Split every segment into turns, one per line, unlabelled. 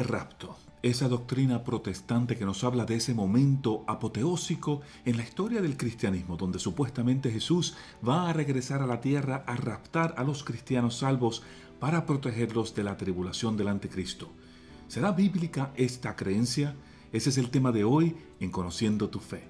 rapto, esa doctrina protestante que nos habla de ese momento apoteósico en la historia del cristianismo, donde supuestamente Jesús va a regresar a la tierra a raptar a los cristianos salvos para protegerlos de la tribulación del anticristo. ¿Será bíblica esta creencia? Ese es el tema de hoy en Conociendo tu Fe.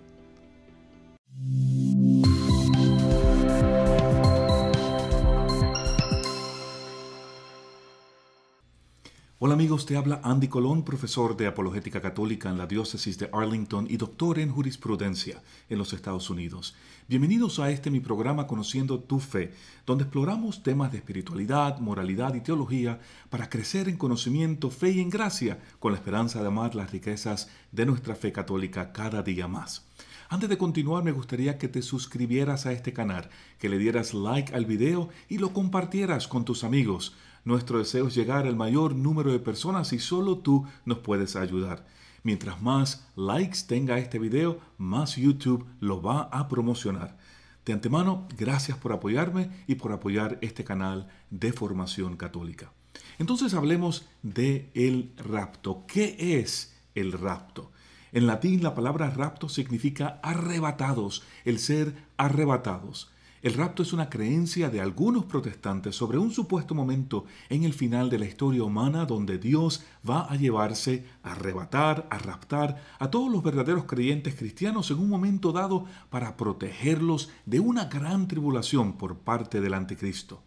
Hola amigos, te habla Andy Colón, profesor de Apologética Católica en la Diócesis de Arlington y doctor en Jurisprudencia en los Estados Unidos. Bienvenidos a mi programa Conociendo tu Fe, donde exploramos temas de espiritualidad, moralidad y teología para crecer en conocimiento, fe y en gracia, con la esperanza de amar las riquezas de nuestra fe católica cada día más. Antes de continuar, me gustaría que te suscribieras a este canal, que le dieras like al video y lo compartieras con tus amigos. Nuestro deseo es llegar al mayor número de personas y solo tú nos puedes ayudar. Mientras más likes tenga este video, más YouTube lo va a promocionar. De antemano, gracias por apoyarme y por apoyar este canal de formación católica. Entonces hablemos de el rapto. ¿Qué es el rapto? En latín la palabra rapto significa arrebatados, el ser arrebatados. El rapto es una creencia de algunos protestantes sobre un supuesto momento en el final de la historia humana donde Dios va a llevarse, a arrebatar, a raptar a todos los verdaderos creyentes cristianos en un momento dado para protegerlos de una gran tribulación por parte del anticristo.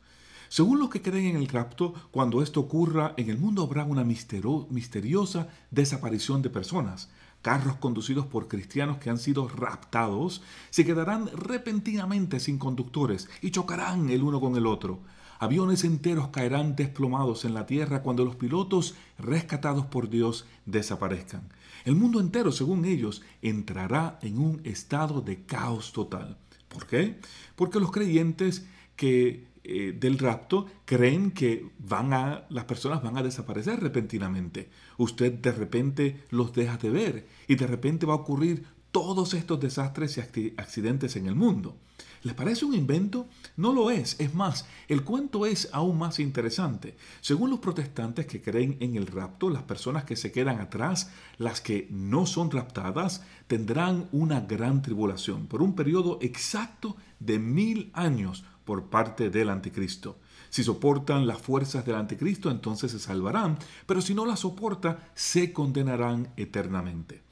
Según los que creen en el rapto, cuando esto ocurra, en el mundo habrá una misteriosa desaparición de personas. Carros conducidos por cristianos que han sido raptados se quedarán repentinamente sin conductores y chocarán el uno con el otro. Aviones enteros caerán desplomados en la tierra cuando los pilotos rescatados por Dios desaparezcan. El mundo entero, según ellos, entrará en un estado de caos total. ¿Por qué? Porque los creyentes del rapto creen que las personas van a desaparecer repentinamente. Usted de repente los deja de ver y de repente va a ocurrir todos estos desastres y accidentes en el mundo. ¿Les parece un invento? No lo es. Es más, el cuento es aún más interesante. Según los protestantes que creen en el rapto, las personas que se quedan atrás, las que no son raptadas, tendrán una gran tribulación por un periodo exacto de 1000 años por parte del anticristo. Si soportan las fuerzas del anticristo, entonces se salvarán, pero si no las soporta, se condenarán eternamente.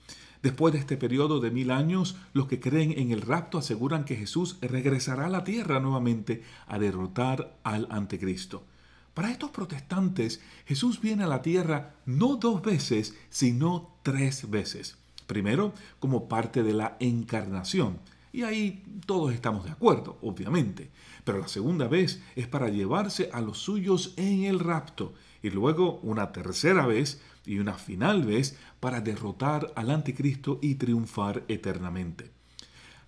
Después de este periodo de 1000 años, los que creen en el rapto aseguran que Jesús regresará a la tierra nuevamente a derrotar al anticristo. Para estos protestantes, Jesús viene a la tierra no 2 veces, sino 3 veces. Primero, como parte de la encarnación. Y ahí todos estamos de acuerdo, obviamente. Pero la segunda vez es para llevarse a los suyos en el rapto. Y luego una tercera vez y una final vez para derrotar al anticristo y triunfar eternamente.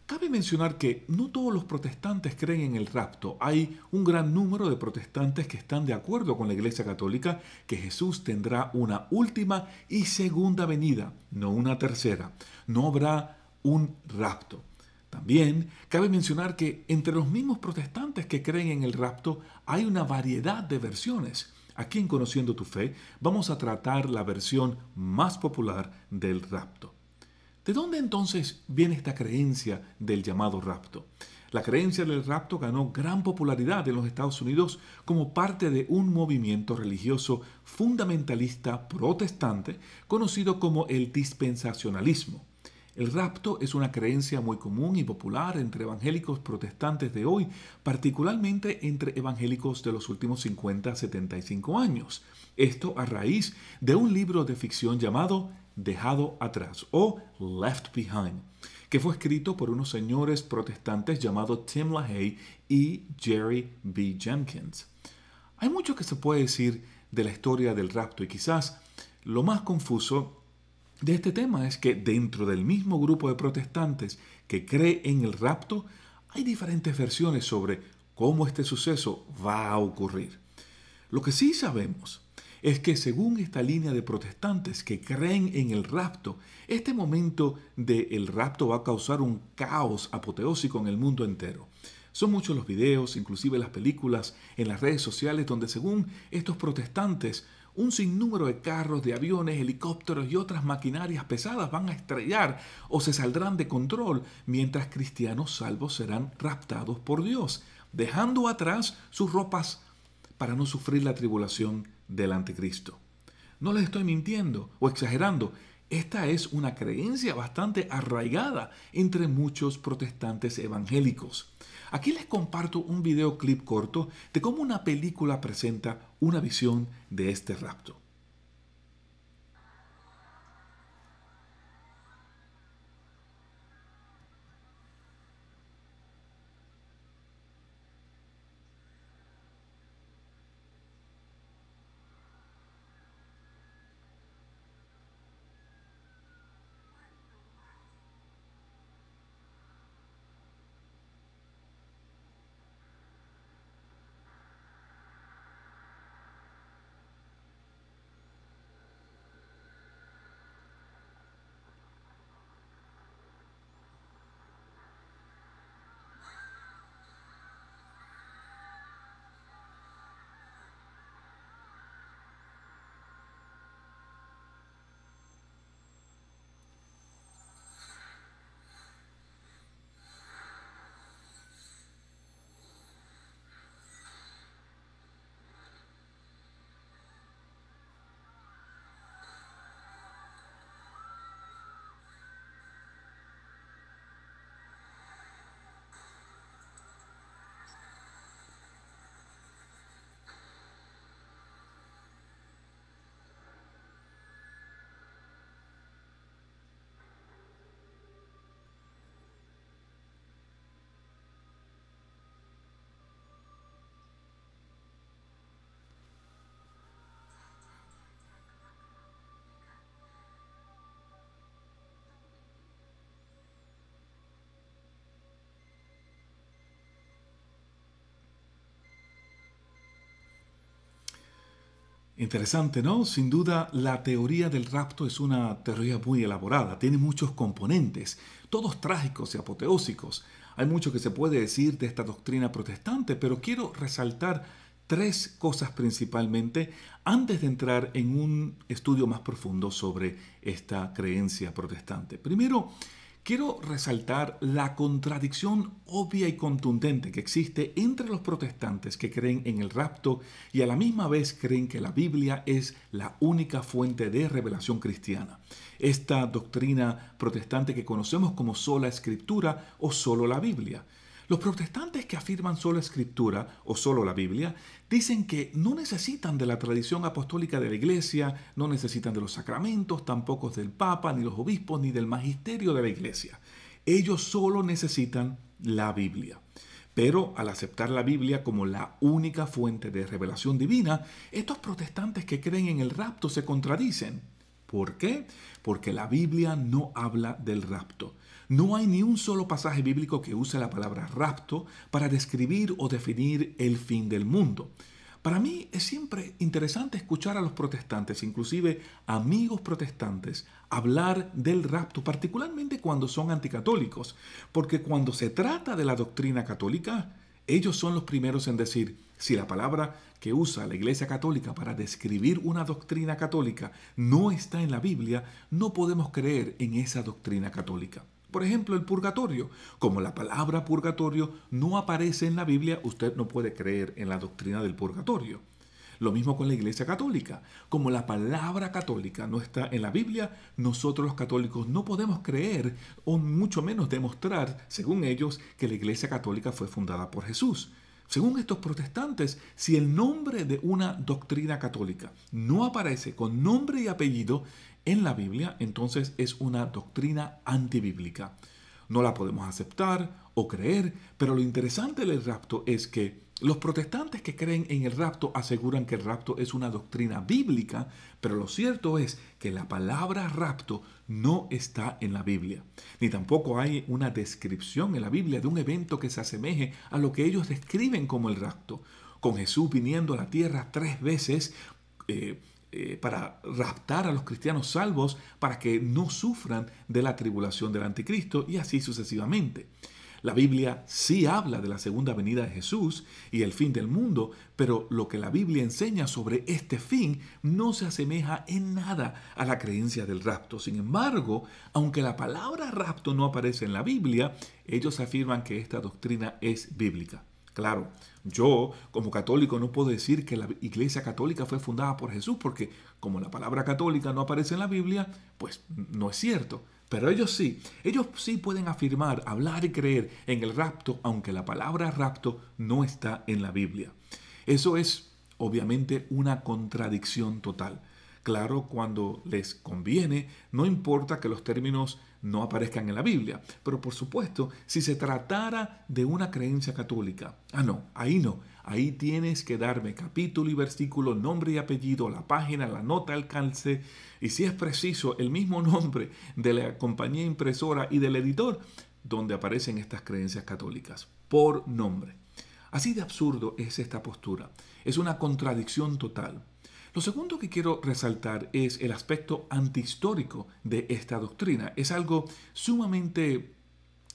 Cabe mencionar que no todos los protestantes creen en el rapto. Hay un gran número de protestantes que están de acuerdo con la Iglesia Católica que Jesús tendrá una última y segunda venida, no una tercera. No habrá un rapto. También cabe mencionar que entre los mismos protestantes que creen en el rapto hay una variedad de versiones. Aquí en Conociendo tu Fe vamos a tratar la versión más popular del rapto. ¿De dónde entonces viene esta creencia del llamado rapto? La creencia del rapto ganó gran popularidad en los Estados Unidos como parte de un movimiento religioso fundamentalista protestante conocido como el dispensacionalismo. El rapto es una creencia muy común y popular entre evangélicos protestantes de hoy, particularmente entre evangélicos de los últimos 50 a 75 años. Esto a raíz de un libro de ficción llamado Dejado atrás o Left Behind, que fue escrito por unos señores protestantes llamados Tim LaHaye y Jerry B. Jenkins. Hay mucho que se puede decir de la historia del rapto y quizás lo más confuso de este tema es que dentro del mismo grupo de protestantes que cree en el rapto, hay diferentes versiones sobre cómo este suceso va a ocurrir. Lo que sí sabemos es que según esta línea de protestantes que creen en el rapto, este momento del rapto va a causar un caos apoteósico en el mundo entero. Son muchos los videos, inclusive las películas en las redes sociales, donde según estos protestantes, Un sinnúmero de carros, de aviones, helicópteros y otras maquinarias pesadas van a estrellar o se saldrán de control, mientras cristianos salvos serán raptados por Dios, dejando atrás sus ropas para no sufrir la tribulación del anticristo. No les estoy mintiendo o exagerando. Esta es una creencia bastante arraigada entre muchos protestantes evangélicos. Aquí les comparto un videoclip corto de cómo una película presenta una visión de este rapto. Interesante, ¿no? Sin duda, la teoría del rapto es una teoría muy elaborada, tiene muchos componentes, todos trágicos y apoteósicos. Hay mucho que se puede decir de esta doctrina protestante, pero quiero resaltar tres cosas principalmente antes de entrar en un estudio más profundo sobre esta creencia protestante. Primero, quiero resaltar la contradicción obvia y contundente que existe entre los protestantes que creen en el rapto y a la misma vez creen que la Biblia es la única fuente de revelación cristiana. Esta doctrina protestante que conocemos como sola escritura o solo la Biblia. Los protestantes que afirman sola escritura o solo la Biblia dicen que no necesitan de la tradición apostólica de la Iglesia, no necesitan de los sacramentos, tampoco del Papa, ni los obispos, ni del magisterio de la Iglesia. Ellos solo necesitan la Biblia. Pero al aceptar la Biblia como la única fuente de revelación divina, estos protestantes que creen en el rapto se contradicen. ¿Por qué? Porque la Biblia no habla del rapto. No hay ni un solo pasaje bíblico que use la palabra rapto para describir o definir el fin del mundo. Para mí es siempre interesante escuchar a los protestantes, inclusive amigos protestantes, hablar del rapto, particularmente cuando son anticatólicos, porque cuando se trata de la doctrina católica, ellos son los primeros en decir, si la palabra que usa la Iglesia Católica para describir una doctrina católica no está en la Biblia, no podemos creer en esa doctrina católica. Por ejemplo, el purgatorio. Como la palabra purgatorio no aparece en la Biblia, usted no puede creer en la doctrina del purgatorio. Lo mismo con la Iglesia Católica. Como la palabra católica no está en la Biblia, nosotros los católicos no podemos creer o mucho menos demostrar, según ellos, que la Iglesia Católica fue fundada por Jesús. Según estos protestantes, si el nombre de una doctrina católica no aparece con nombre y apellido en la Biblia, entonces es una doctrina antibíblica. No la podemos aceptar o creer, pero lo interesante del rapto es que los protestantes que creen en el rapto aseguran que el rapto es una doctrina bíblica, pero lo cierto es que la palabra rapto no está en la Biblia. Ni tampoco hay una descripción en la Biblia de un evento que se asemeje a lo que ellos describen como el rapto, con Jesús viniendo a la tierra 3 veces para raptar a los cristianos salvos para que no sufran de la tribulación del anticristo y así sucesivamente. La Biblia sí habla de la segunda venida de Jesús y el fin del mundo, pero lo que la Biblia enseña sobre este fin no se asemeja en nada a la creencia del rapto. Sin embargo, aunque la palabra rapto no aparece en la Biblia, ellos afirman que esta doctrina es bíblica. Claro, yo como católico no puedo decir que la Iglesia Católica fue fundada por Jesús porque como la palabra católica no aparece en la Biblia, pues no es cierto. Pero ellos sí pueden afirmar, hablar y creer en el rapto, aunque la palabra rapto no está en la Biblia. Eso es obviamente una contradicción total. Claro, cuando les conviene, no importa que los términos no aparezcan en la Biblia. Pero por supuesto, si se tratara de una creencia católica, no. Ahí tienes que darme capítulo y versículo, nombre y apellido, la página, la nota, el calce, y si es preciso, el mismo nombre de la compañía impresora y del editor, donde aparecen estas creencias católicas, por nombre. Así de absurdo es esta postura. Es una contradicción total. Lo segundo que quiero resaltar es el aspecto antihistórico de esta doctrina. Es algo sumamente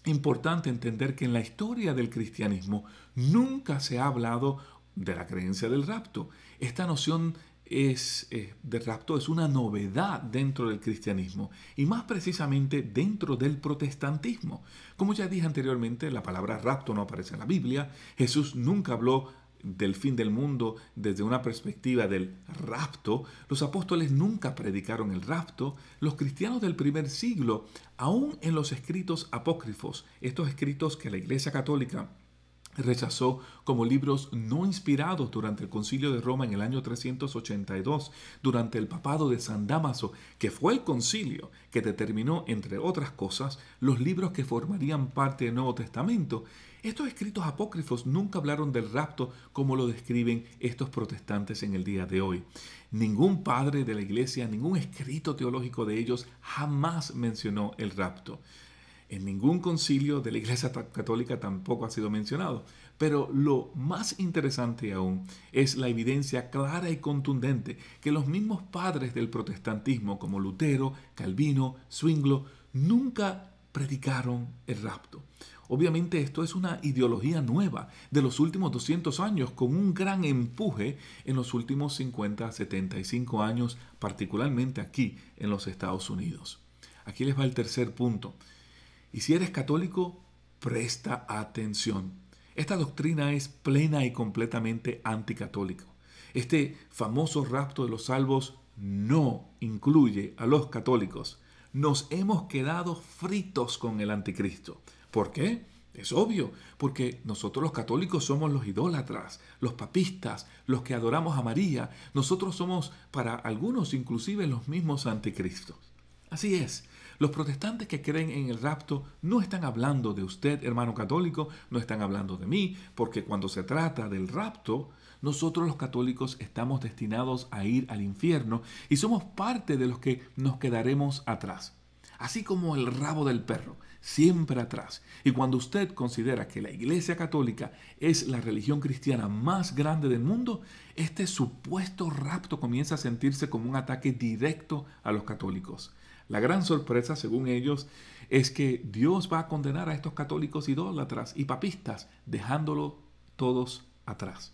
importante entender que en la historia del cristianismo nunca se ha hablado de la creencia del rapto. Esta noción de rapto es una novedad dentro del cristianismo y más precisamente dentro del protestantismo. Como ya dije anteriormente, la palabra rapto no aparece en la Biblia. Jesús nunca habló del fin del mundo desde una perspectiva del rapto. Los apóstoles nunca predicaron el rapto. Los cristianos del primer siglo, aún en los escritos apócrifos, estos escritos que la Iglesia Católica rechazó como libros no inspirados durante el Concilio de Roma en el año 382, durante el papado de San Dámaso, que fue el concilio que determinó, entre otras cosas, los libros que formarían parte del Nuevo Testamento. Estos escritos apócrifos nunca hablaron del rapto como lo describen estos protestantes en el día de hoy. Ningún padre de la Iglesia, ningún escrito teológico de ellos jamás mencionó el rapto. En ningún concilio de la Iglesia Católica tampoco ha sido mencionado. Pero lo más interesante aún es la evidencia clara y contundente que los mismos padres del protestantismo como Lutero, Calvino, Zwinglio nunca predicaron el rapto. Obviamente esto es una ideología nueva de los últimos 200 años con un gran empuje en los últimos 50, 75 años, particularmente aquí en los Estados Unidos. Aquí les va el tercer punto. Y si eres católico, presta atención. Esta doctrina es plena y completamente anticatólica. Este famoso rapto de los salvos no incluye a los católicos. Nos hemos quedado fritos con el anticristo. ¿Por qué? Es obvio, porque nosotros los católicos somos los idólatras, los papistas, los que adoramos a María. Nosotros somos, para algunos inclusive, los mismos anticristos. Así es. Los protestantes que creen en el rapto no están hablando de usted, hermano católico, no están hablando de mí, porque cuando se trata del rapto, nosotros los católicos estamos destinados a ir al infierno y somos parte de los que nos quedaremos atrás. Así como el rabo del perro, siempre atrás. Y cuando usted considera que la Iglesia Católica es la religión cristiana más grande del mundo, este supuesto rapto comienza a sentirse como un ataque directo a los católicos. La gran sorpresa, según ellos, es que Dios va a condenar a estos católicos idólatras y papistas, dejándolo todos atrás.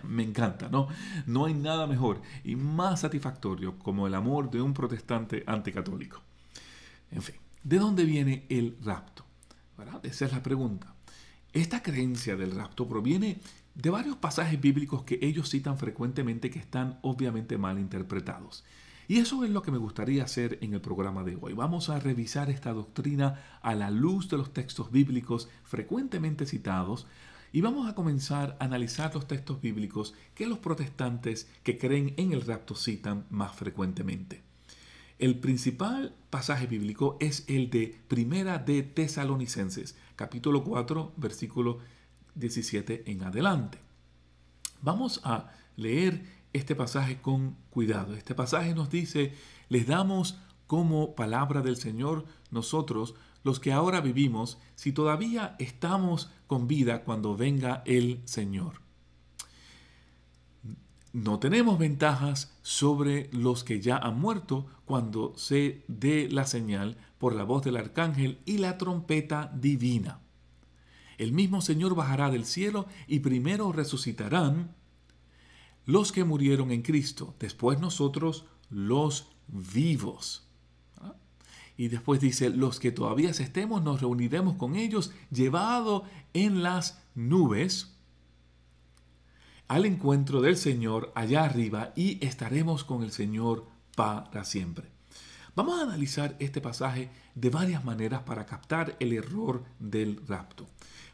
Me encanta, ¿no? No hay nada mejor y más satisfactorio como el amor de un protestante anticatólico. En fin, ¿de dónde viene el rapto? ¿Verdad? Esa es la pregunta. Esta creencia del rapto proviene de varios pasajes bíblicos que ellos citan frecuentemente que están obviamente mal interpretados. Y eso es lo que me gustaría hacer en el programa de hoy. Vamos a revisar esta doctrina a la luz de los textos bíblicos frecuentemente citados y vamos a comenzar a analizar los textos bíblicos que los protestantes que creen en el rapto citan más frecuentemente. El principal pasaje bíblico es el de Primera de Tesalonicenses, capítulo 4, versículo 17 en adelante. Vamos a leer este pasaje con cuidado. Este pasaje nos dice: les damos como palabra del Señor nosotros, los que ahora vivimos, si todavía estamos con vida cuando venga el Señor. No tenemos ventajas sobre los que ya han muerto cuando se dé la señal por la voz del arcángel y la trompeta divina. El mismo Señor bajará del cielo y primero resucitarán los que murieron en Cristo, después nosotros los vivos. ¿Ah? Y después dice, los que todavía estemos nos reuniremos con ellos llevado en las nubes al encuentro del Señor allá arriba y estaremos con el Señor para siempre. Vamos a analizar este pasaje de varias maneras para captar el error del rapto.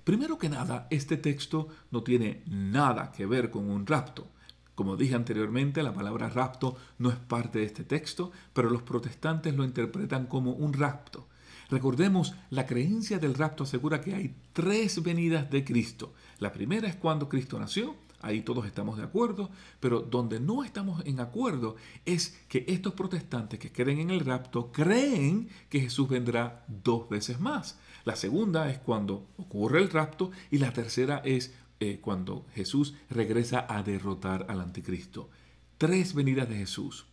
Primero que nada, este texto no tiene nada que ver con un rapto. Como dije anteriormente, la palabra rapto no es parte de este texto, pero los protestantes lo interpretan como un rapto. Recordemos, la creencia del rapto asegura que hay 3 venidas de Cristo. La primera es cuando Cristo nació. Ahí todos estamos de acuerdo, pero donde no estamos en acuerdo es que estos protestantes que creen en el rapto creen que Jesús vendrá 2 veces más. La segunda es cuando ocurre el rapto y la tercera es cuando Jesús regresa a derrotar al anticristo. 3 venidas de Jesús.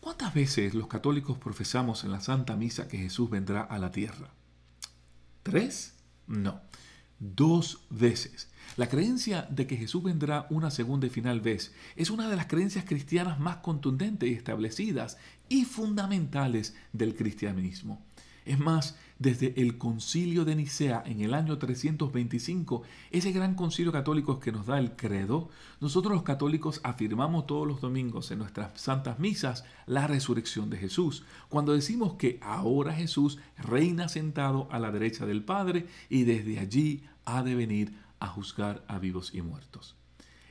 ¿Cuántas veces los católicos profesamos en la Santa Misa que Jesús vendrá a la tierra? ¿3? No. 2 veces. La creencia de que Jesús vendrá una segunda y final vez es una de las creencias cristianas más contundentes y establecidas y fundamentales del cristianismo. Es más, desde el Concilio de Nicea en el año 325, ese gran concilio católico que nos da el credo, nosotros los católicos afirmamos todos los domingos en nuestras santas misas la resurrección de Jesús, cuando decimos que ahora Jesús reina sentado a la derecha del Padre y desde allí ha de venir a juzgar a vivos y muertos.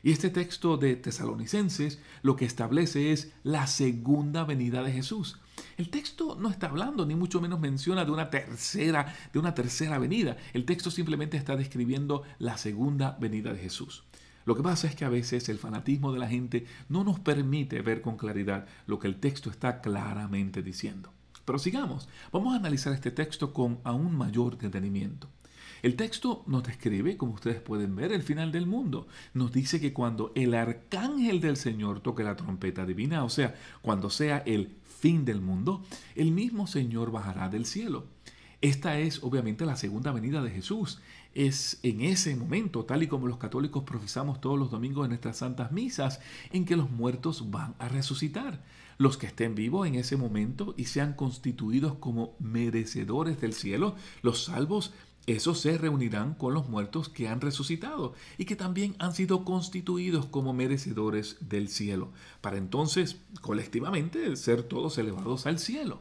Y este texto de Tesalonicenses lo que establece es la segunda venida de Jesús. El texto no está hablando, ni mucho menos menciona de una tercera venida. El texto simplemente está describiendo la segunda venida de Jesús. Lo que pasa es que a veces el fanatismo de la gente no nos permite ver con claridad lo que el texto está claramente diciendo. Pero sigamos, vamos a analizar este texto con aún mayor detenimiento. El texto nos describe, como ustedes pueden ver, el final del mundo. Nos dice que cuando el arcángel del Señor toque la trompeta divina, o sea, cuando sea el fin del mundo, el mismo Señor bajará del cielo. Esta es obviamente la segunda venida de Jesús. Es en ese momento, tal y como los católicos profesamos todos los domingos en nuestras santas misas, en que los muertos van a resucitar. Los que estén vivos en ese momento y sean constituidos como merecedores del cielo, los salvos, esos se reunirán con los muertos que han resucitado y que también han sido constituidos como merecedores del cielo, para entonces colectivamente ser todos elevados al cielo.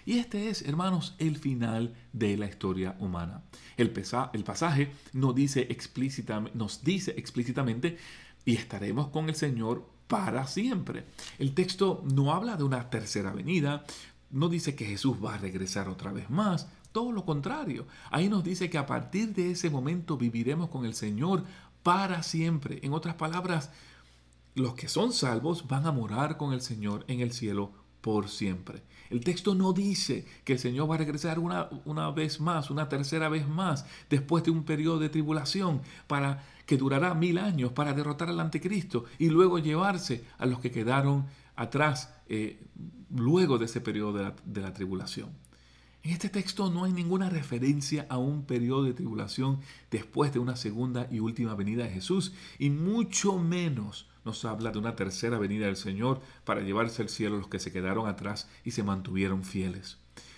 Y este es, hermanos, el final de la historia humana. El pasaje nos dice explícitamente, y estaremos con el Señor para siempre. El texto no habla de una tercera venida, no dice que Jesús va a regresar otra vez más. Todo lo contrario, ahí nos dice que a partir de ese momento viviremos con el Señor para siempre. En otras palabras, los que son salvos van a morar con el Señor en el cielo por siempre. El texto no dice que el Señor va a regresar una vez más, una tercera vez más, después de un periodo de tribulación que durará 1000 años para derrotar al anticristo y luego llevarse a los que quedaron atrás luego de ese periodo de la tribulación. En este texto no hay ninguna referencia a un periodo de tribulación después de una segunda y última venida de Jesús, y mucho menos nos habla de una tercera venida del Señor para llevarse al cielo a los que se quedaron atrás y se mantuvieron fieles.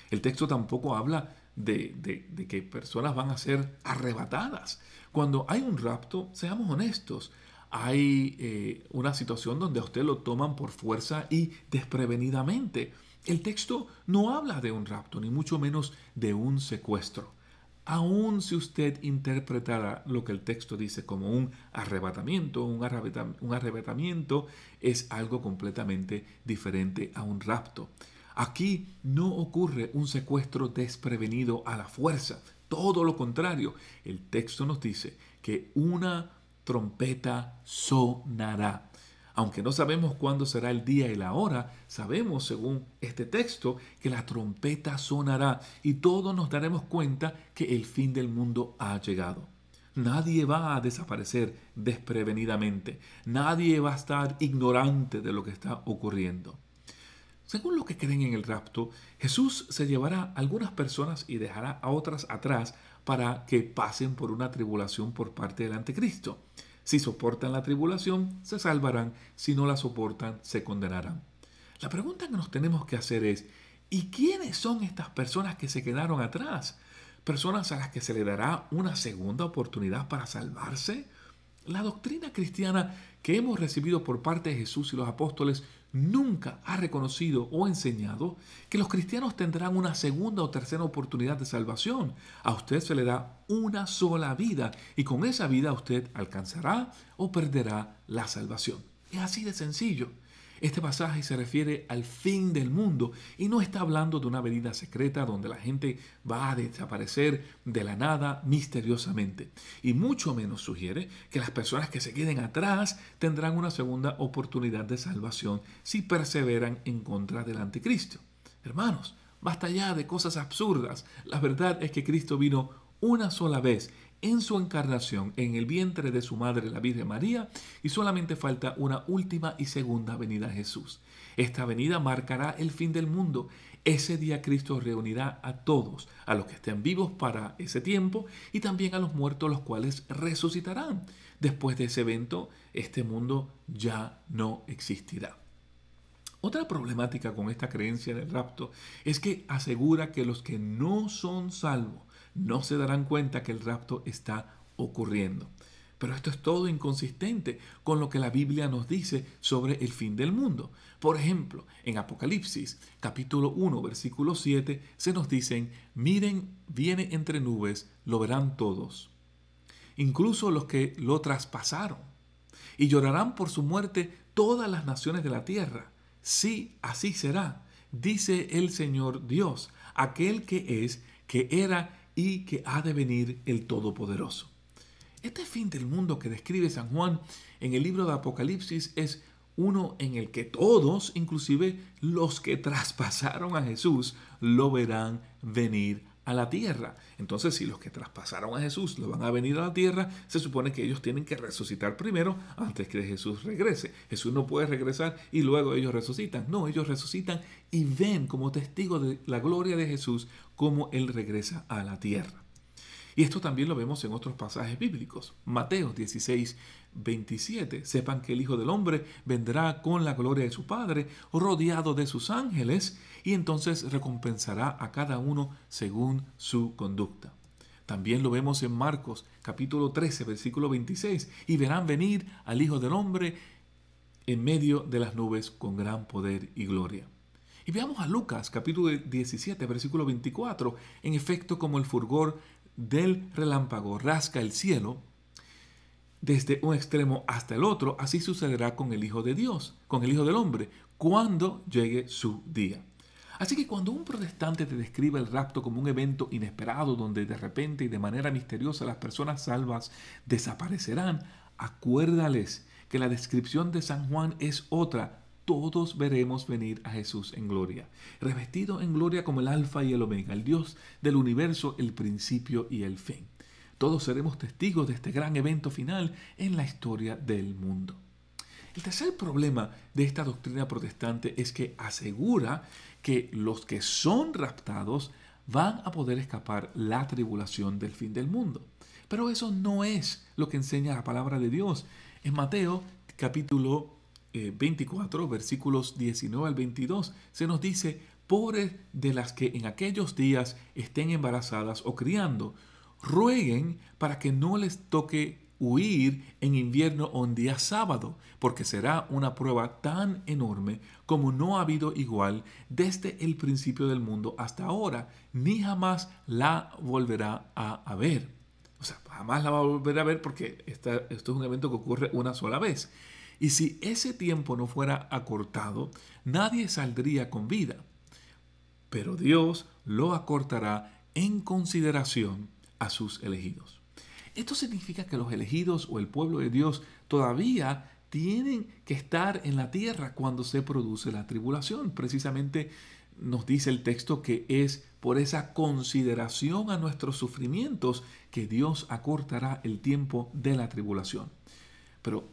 El texto tampoco habla de que personas van a ser arrebatadas. Cuando hay un rapto, seamos honestos, hay una situación donde a usted lo toman por fuerza y desprevenidamente. El texto no habla de un rapto, ni mucho menos de un secuestro. Aun si usted interpretara lo que el texto dice como un arrebatamiento es algo completamente diferente a un rapto. Aquí no ocurre un secuestro desprevenido a la fuerza. Todo lo contrario, el texto nos dice que una trompeta sonará. Aunque no sabemos cuándo será el día y la hora, sabemos, según este texto, que la trompeta sonará y todos nos daremos cuenta que el fin del mundo ha llegado. Nadie va a desaparecer desprevenidamente. Nadie va a estar ignorante de lo que está ocurriendo. Según los que creen en el rapto, Jesús se llevará a algunas personas y dejará a otras atrás para que pasen por una tribulación por parte del anticristo. Si soportan la tribulación, se salvarán; si no la soportan, se condenarán. La pregunta que nos tenemos que hacer es: ¿y quiénes son estas personas que se quedaron atrás? ¿Personas a las que se le dará una segunda oportunidad para salvarse? La doctrina cristiana que hemos recibido por parte de Jesús y los apóstoles nunca ha reconocido o enseñado que los cristianos tendrán una segunda o tercera oportunidad de salvación. A usted se le da una sola vida y con esa vida usted alcanzará o perderá la salvación. Es así de sencillo. Este pasaje se refiere al fin del mundo y no está hablando de una venida secreta donde la gente va a desaparecer de la nada misteriosamente. Y mucho menos sugiere que las personas que se queden atrás tendrán una segunda oportunidad de salvación si perseveran en contra del anticristo. Hermanos, basta ya de cosas absurdas. La verdad es que Cristo vino una sola vez en su encarnación en el vientre de su madre, la Virgen María, y solamente falta una última y segunda venida de Jesús. Esta venida marcará el fin del mundo. Ese día Cristo reunirá a todos, a los que estén vivos para ese tiempo y también a los muertos, los cuales resucitarán. Después de ese evento, este mundo ya no existirá. Otra problemática con esta creencia del rapto es que asegura que los que no son salvos no se darán cuenta que el rapto está ocurriendo. Pero esto es todo inconsistente con lo que la Biblia nos dice sobre el fin del mundo. Por ejemplo, en Apocalipsis, capítulo 1, versículo 7, se nos dicen: miren, viene entre nubes, lo verán todos, incluso los que lo traspasaron, y llorarán por su muerte todas las naciones de la tierra. Sí, así será, dice el Señor Dios, aquel que es, que era y que ha de venir, el Todopoderoso. Este fin del mundo que describe San Juan en el libro de Apocalipsis es uno en el que todos, inclusive los que traspasaron a Jesús, lo verán venir a la tierra. Entonces, si los que traspasaron a Jesús lo van a venir a la tierra, se supone que ellos tienen que resucitar primero antes que Jesús regrese. Jesús no puede regresar y luego ellos resucitan. No, ellos resucitan y ven como testigos de la gloria de Jesús cómo Él regresa a la tierra. Y esto también lo vemos en otros pasajes bíblicos. Mateo 16, 27. Sepan que el Hijo del Hombre vendrá con la gloria de su Padre, rodeado de sus ángeles, y entonces recompensará a cada uno según su conducta. También lo vemos en Marcos capítulo 13, versículo 26. Y verán venir al Hijo del Hombre en medio de las nubes con gran poder y gloria. Y veamos a Lucas capítulo 17, versículo 24. En efecto, como el fulgor del relámpago rasca el cielo desde un extremo hasta el otro, así sucederá con el Hijo de Dios, con el Hijo del Hombre, cuando llegue su día. Así que cuando un protestante te describe el rapto como un evento inesperado donde de repente y de manera misteriosa las personas salvas desaparecerán, acuérdales que la descripción de San Juan es otra. Todos veremos venir a Jesús en gloria, revestido en gloria como el Alfa y el Omega, el Dios del universo, el principio y el fin. Todos seremos testigos de este gran evento final en la historia del mundo. El tercer problema de esta doctrina protestante es que asegura que los que son raptados van a poder escapar la tribulación del fin del mundo. Pero eso no es lo que enseña la palabra de Dios. En Mateo capítulo 24, versículos 19 al 22, se nos dice: pobres de las que en aquellos días estén embarazadas o criando, rueguen para que no les toque huir en invierno o en día sábado, porque será una prueba tan enorme como no ha habido igual desde el principio del mundo hasta ahora, ni jamás la volverá a haber. O sea, jamás la va a volver a ver porque esto es un evento que ocurre una sola vez. Y si ese tiempo no fuera acortado, nadie saldría con vida. Pero Dios lo acortará en consideración a sus elegidos. Esto significa que los elegidos o el pueblo de Dios todavía tienen que estar en la tierra cuando se produce la tribulación. Precisamente nos dice el texto que es por esa consideración a nuestros sufrimientos que Dios acortará el tiempo de la tribulación. Pero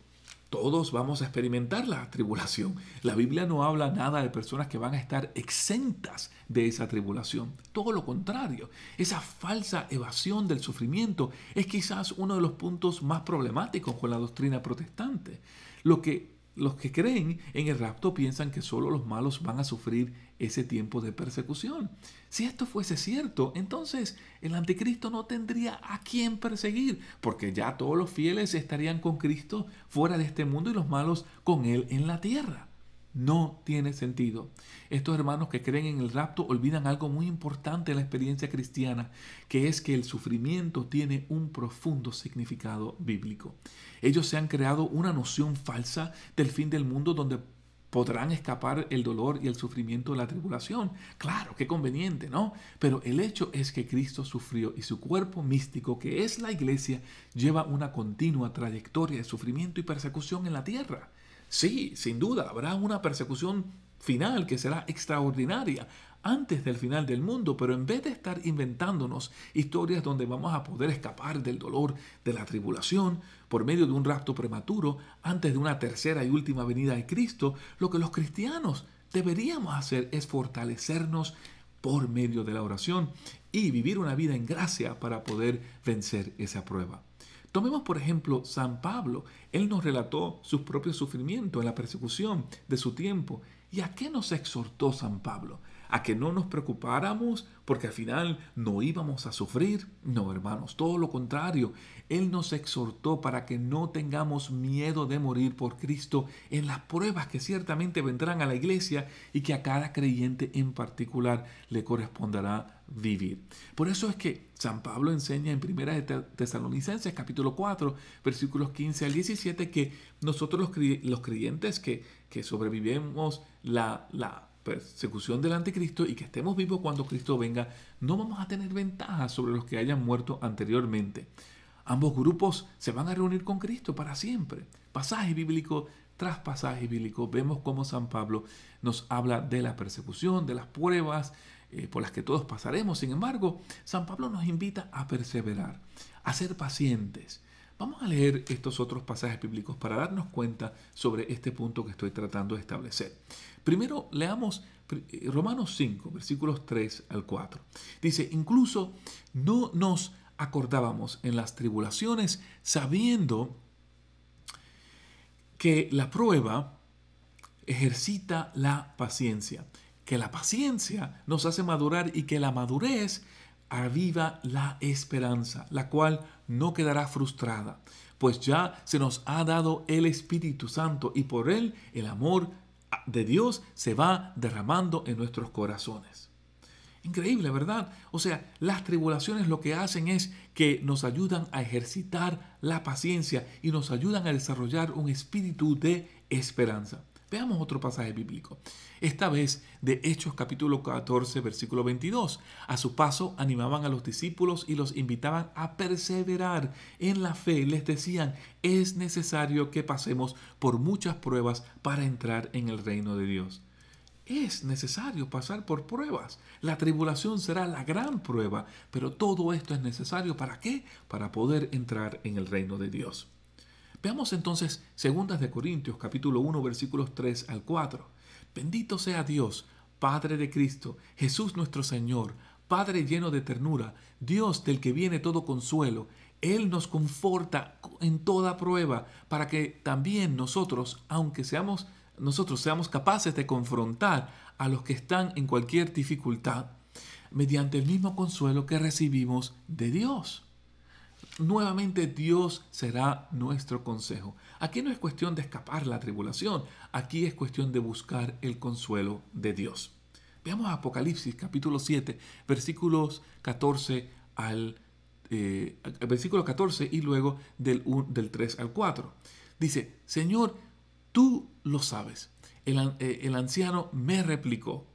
Todos vamos a experimentar la tribulación. La Biblia no habla nada de personas que van a estar exentas de esa tribulación. Todo lo contrario, esa falsa evasión del sufrimiento es quizás uno de los puntos más problemáticos con la doctrina protestante. Los que creen en el rapto piensan que solo los malos van a sufrir ese tiempo de persecución. Si esto fuese cierto, entonces el anticristo no tendría a quién perseguir, porque ya todos los fieles estarían con Cristo fuera de este mundo y los malos con Él en la tierra. No tiene sentido. Estos hermanos que creen en el rapto olvidan algo muy importante en la experiencia cristiana, que es que el sufrimiento tiene un profundo significado bíblico. Ellos se han creado una noción falsa del fin del mundo donde podrán escapar el dolor y el sufrimiento de la tribulación. Claro, qué conveniente, ¿no? Pero el hecho es que Cristo sufrió y su cuerpo místico, que es la iglesia, lleva una continua trayectoria de sufrimiento y persecución en la tierra. Sí, sin duda, habrá una persecución final que será extraordinaria antes del final del mundo, pero en vez de estar inventándonos historias donde vamos a poder escapar del dolor de la tribulación por medio de un rapto prematuro antes de una tercera y última venida de Cristo, lo que los cristianos deberíamos hacer es fortalecernos por medio de la oración y vivir una vida en gracia para poder vencer esa prueba. Tomemos por ejemplo San Pablo. Él nos relató sus propios sufrimientos en la persecución de su tiempo. ¿Y a qué nos exhortó San Pablo? ¿A que no nos preocupáramos porque al final no íbamos a sufrir? No, hermanos, todo lo contrario. Él nos exhortó para que no tengamos miedo de morir por Cristo en las pruebas que ciertamente vendrán a la iglesia y que a cada creyente en particular le corresponderá vivir. Por eso es que San Pablo enseña en 1 de Tesalonicenses capítulo 4 versículos 15 al 17 que nosotros los creyentes que sobrevivimos la persecución del anticristo y que estemos vivos cuando Cristo venga, no vamos a tener ventaja sobre los que hayan muerto anteriormente. Ambos grupos se van a reunir con Cristo para siempre. Pasaje bíblico tras pasaje bíblico vemos cómo San Pablo nos habla de la persecución, de las pruebas por las que todos pasaremos. Sin embargo, San Pablo nos invita a perseverar, a ser pacientes. Vamos a leer estos otros pasajes bíblicos para darnos cuenta sobre este punto que estoy tratando de establecer. Primero, leamos Romanos 5, versículos 3 al 4. Dice, incluso no nos acordábamos en las tribulaciones, sabiendo que la prueba ejercita la paciencia, que la paciencia nos hace madurar y que la madurez aviva la esperanza, la cual no quedará frustrada, pues ya se nos ha dado el Espíritu Santo y por él el amor de Dios se va derramando en nuestros corazones. Increíble, ¿verdad? O sea, las tribulaciones lo que hacen es que nos ayudan a ejercitar la paciencia y nos ayudan a desarrollar un espíritu de esperanza. Veamos otro pasaje bíblico, esta vez de Hechos capítulo 14, versículo 22. A su paso animaban a los discípulos y los invitaban a perseverar en la fe. Les decían, es necesario que pasemos por muchas pruebas para entrar en el reino de Dios. Es necesario pasar por pruebas. La tribulación será la gran prueba, pero todo esto es necesario ¿para qué? Para poder entrar en el reino de Dios. Veamos entonces 2 de Corintios capítulo 1 versículos 3 al 4. Bendito sea Dios, Padre de Cristo, Jesús nuestro Señor, Padre lleno de ternura, Dios del que viene todo consuelo. Él nos conforta en toda prueba para que también nosotros seamos capaces de confrontar a los que están en cualquier dificultad mediante el mismo consuelo que recibimos de Dios. Nuevamente Dios será nuestro consejo. Aquí no es cuestión de escapar la tribulación, aquí es cuestión de buscar el consuelo de Dios. Veamos Apocalipsis capítulo 7, versículos 14 versículo 14 y luego del 3 al 4. Dice, Señor, tú lo sabes. El anciano me replicó,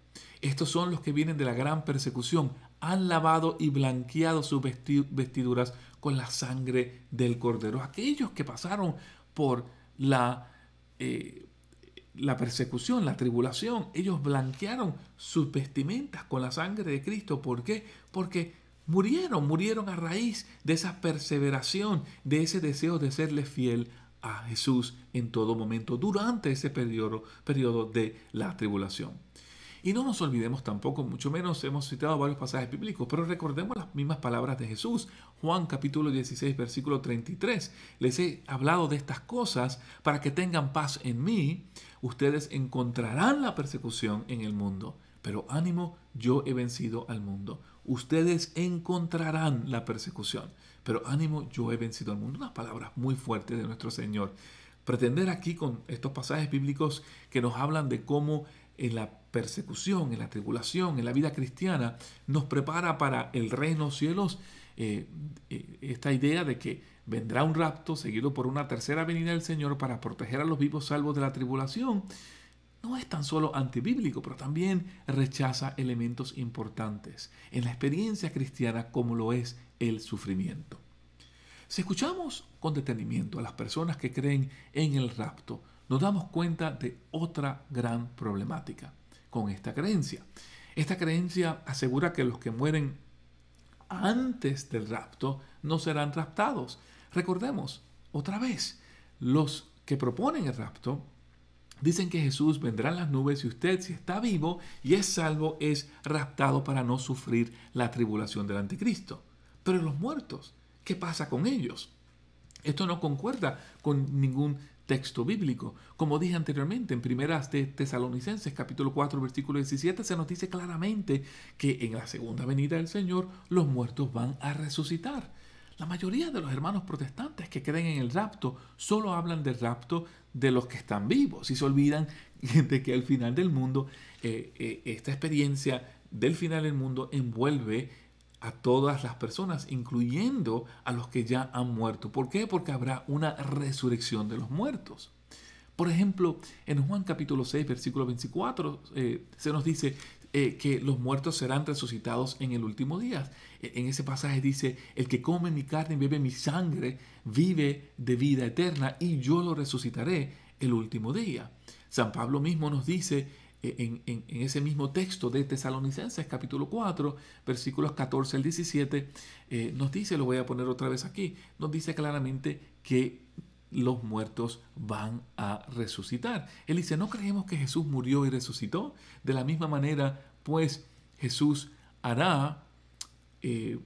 estos son los que vienen de la gran persecución, han lavado y blanqueado sus vestiduras con la sangre del Cordero. Aquellos que pasaron por la persecución, la tribulación, ellos blanquearon sus vestimentas con la sangre de Cristo. ¿Por qué? Porque murieron a raíz de esa perseveración, de ese deseo de serle fiel a Jesús en todo momento durante ese periodo de la tribulación. Y no nos olvidemos tampoco, mucho menos hemos citado varios pasajes bíblicos, pero recordemos las mismas palabras de Jesús. Juan capítulo 16, versículo 33. Les he hablado de estas cosas para que tengan paz en mí. Ustedes encontrarán la persecución en el mundo, pero ánimo, yo he vencido al mundo. Ustedes encontrarán la persecución, pero ánimo, yo he vencido al mundo. Unas palabras muy fuertes de nuestro Señor. Pretender aquí con estos pasajes bíblicos que nos hablan de cómo en la persecución, en la tribulación, en la vida cristiana, nos prepara para el reino de los cielos, esta idea de que vendrá un rapto seguido por una tercera venida del Señor para proteger a los vivos salvos de la tribulación, no es tan solo antibíblico, pero también rechaza elementos importantes en la experiencia cristiana como lo es el sufrimiento. Si escuchamos con detenimiento a las personas que creen en el rapto, nos damos cuenta de otra gran problemática con esta creencia. Esta creencia asegura que los que mueren antes del rapto no serán raptados. Recordemos, otra vez, los que proponen el rapto dicen que Jesús vendrá en las nubes y usted, si está vivo y es salvo, es raptado para no sufrir la tribulación del anticristo. Pero los muertos, ¿qué pasa con ellos? Esto no concuerda con ningún texto bíblico. Como dije anteriormente, en Primeras de Tesalonicenses, capítulo 4, versículo 17, se nos dice claramente que en la segunda venida del Señor los muertos van a resucitar. La mayoría de los hermanos protestantes que creen en el rapto solo hablan del rapto de los que están vivos y se olvidan de que al final del mundo, esta experiencia del final del mundo envuelve a todas las personas, incluyendo a los que ya han muerto. ¿Por qué? Porque habrá una resurrección de los muertos. Por ejemplo, en Juan capítulo 6, versículo 24, se nos dice que los muertos serán resucitados en el último día. En ese pasaje dice, el que come mi carne y bebe mi sangre, vive de vida eterna y yo lo resucitaré el último día. San Pablo mismo nos dice, en ese mismo texto de Tesalonicenses capítulo 4, versículos 14 al 17, nos dice, lo voy a poner otra vez aquí, nos dice claramente que los muertos van a resucitar. Él dice, ¿no creemos que Jesús murió y resucitó? De la misma manera, pues Jesús hará que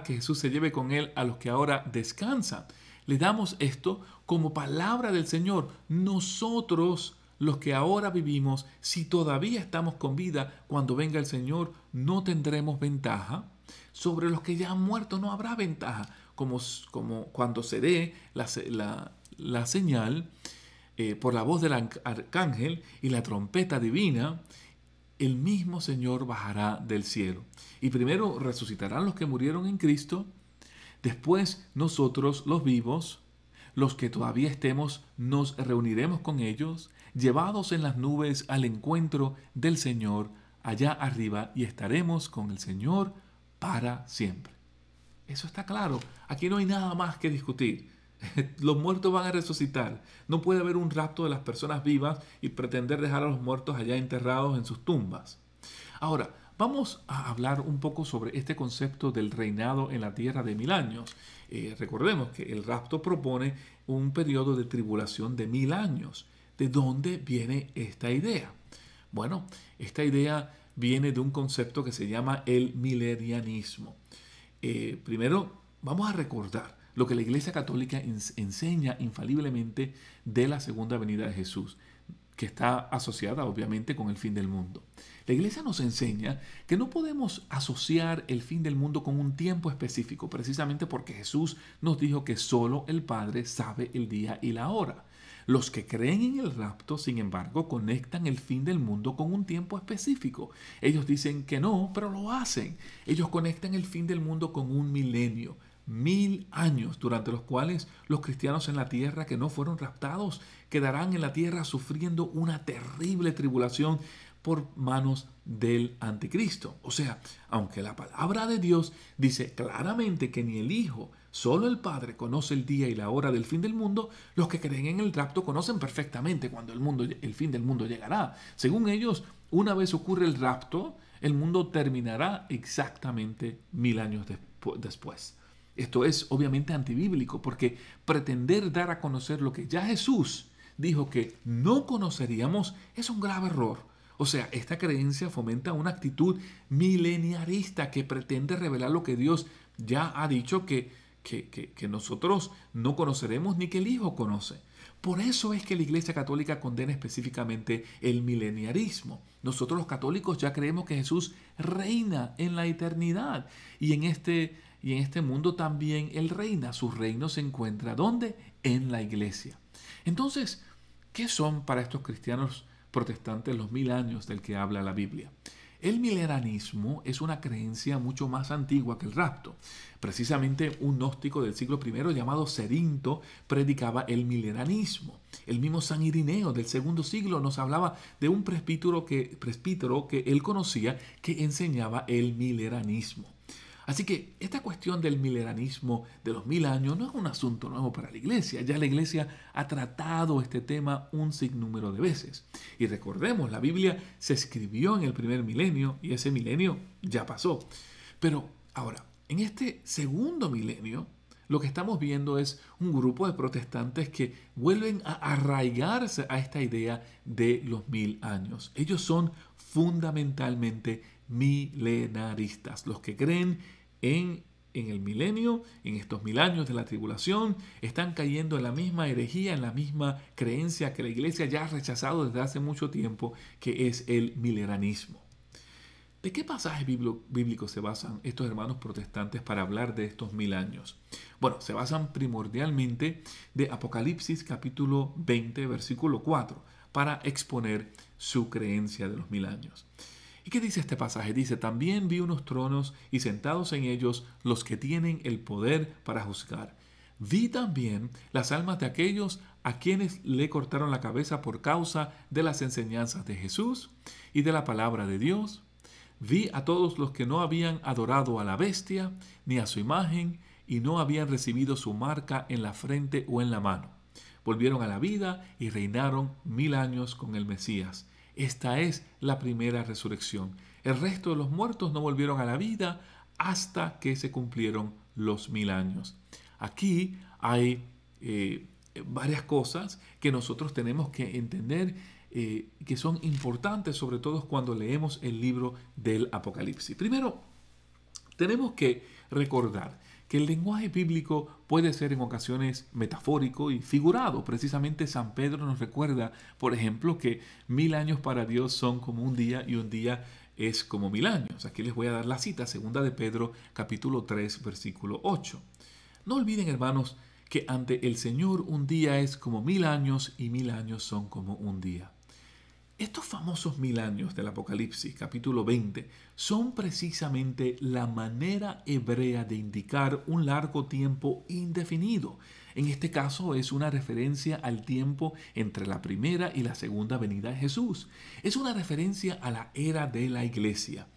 Jesús se lleve con él a los que ahora descansan. Le damos esto como palabra del Señor. Nosotros, los que ahora vivimos, si todavía estamos con vida, cuando venga el Señor, no tendremos ventaja. Sobre los que ya han muerto no habrá ventaja, como cuando se dé la señal por la voz del arcángel y la trompeta divina, el mismo Señor bajará del cielo. Y primero resucitarán los que murieron en Cristo, después nosotros, los vivos, los que todavía estemos, nos reuniremos con ellos, llevados en las nubes al encuentro del Señor allá arriba, y estaremos con el Señor para siempre. Eso está claro. Aquí no hay nada más que discutir. Los muertos van a resucitar. No puede haber un rapto de las personas vivas y pretender dejar a los muertos allá enterrados en sus tumbas. Ahora, vamos a hablar un poco sobre este concepto del reinado en la tierra de 1000 años. Recordemos que el rapto propone un periodo de tribulación de 1000 años. ¿De dónde viene esta idea? Bueno, esta idea viene de un concepto que se llama el milenianismo. Primero, vamos a recordar lo que la Iglesia Católica enseña infaliblemente de la segunda venida de Jesús, que está asociada obviamente con el fin del mundo. La Iglesia nos enseña que no podemos asociar el fin del mundo con un tiempo específico, precisamente porque Jesús nos dijo que solo el Padre sabe el día y la hora. Los que creen en el rapto, sin embargo, conectan el fin del mundo con un tiempo específico. Ellos dicen que no, pero lo hacen. Ellos conectan el fin del mundo con un milenio, 1000 años, durante los cuales los cristianos en la tierra que no fueron raptados quedarán en la tierra sufriendo una terrible tribulación por manos del anticristo. O sea, aunque la palabra de Dios dice claramente que ni el Hijo, solo el Padre conoce el día y la hora del fin del mundo, los que creen en el rapto conocen perfectamente cuando el fin del mundo llegará. Según ellos, una vez ocurre el rapto, el mundo terminará exactamente 1000 años después. Esto es obviamente antibíblico porque pretender dar a conocer lo que ya Jesús dijo que no conoceríamos es un grave error. O sea, esta creencia fomenta una actitud mileniarista que pretende revelar lo que Dios ya ha dicho que nosotros no conoceremos ni que el Hijo conoce. Por eso es que la Iglesia Católica condena específicamente el mileniarismo. Nosotros los católicos ya creemos que Jesús reina en la eternidad y en este mundo también Él reina. Su reino se encuentra ¿dónde? En la Iglesia. Entonces, ¿qué son para estos cristianos protestantes los 1000 años del que habla la Biblia? El mileranismo es una creencia mucho más antigua que el rapto. Precisamente un gnóstico del siglo I llamado Cerinto predicaba el mileranismo. El mismo San Irineo del segundo siglo nos hablaba de un presbítero que él conocía que enseñaba el mileranismo. Así que esta cuestión del mileranismo de los 1000 años no es un asunto nuevo para la Iglesia. Ya la Iglesia ha tratado este tema un sinnúmero de veces. Y recordemos, la Biblia se escribió en el primer milenio y ese milenio ya pasó. Pero ahora, en este segundo milenio, lo que estamos viendo es un grupo de protestantes que vuelven a arraigarse a esta idea de los 1000 años. Ellos son fundamentalmente milenaristas, los que creen en el milenio, en estos 1000 años de la tribulación, están cayendo en la misma herejía, en la misma creencia que la Iglesia ya ha rechazado desde hace mucho tiempo, que es el mileranismo. ¿De qué pasajes bíblicos se basan estos hermanos protestantes para hablar de estos 1000 años? Bueno, se basan primordialmente de Apocalipsis capítulo 20, versículo 4, para exponer su creencia de los 1000 años. ¿Y qué dice este pasaje? Dice, también vi unos tronos y sentados en ellos los que tienen el poder para juzgar. Vi también las almas de aquellos a quienes le cortaron la cabeza por causa de las enseñanzas de Jesús y de la palabra de Dios. Vi a todos los que no habían adorado a la bestia ni a su imagen y no habían recibido su marca en la frente o en la mano. Volvieron a la vida y reinaron 1000 años con el Mesías. Esta es la primera resurrección. El resto de los muertos no volvieron a la vida hasta que se cumplieron los 1000 años. Aquí hay varias cosas que nosotros tenemos que entender que son importantes, sobre todo cuando leemos el libro del Apocalipsis. Primero, tenemos que recordar que el lenguaje bíblico puede ser en ocasiones metafórico y figurado. Precisamente San Pedro nos recuerda, por ejemplo, que 1000 años para Dios son como un día y un día es como 1000 años. Aquí les voy a dar la cita, 2 de Pedro, capítulo 3, versículo 8. No olviden, hermanos, que ante el Señor un día es como 1000 años y 1000 años son como un día. Estos famosos 1000 años del Apocalipsis, capítulo 20, son precisamente la manera hebrea de indicar un largo tiempo indefinido. En este caso es una referencia al tiempo entre la primera y la segunda venida de Jesús. Es una referencia a la era de la iglesia.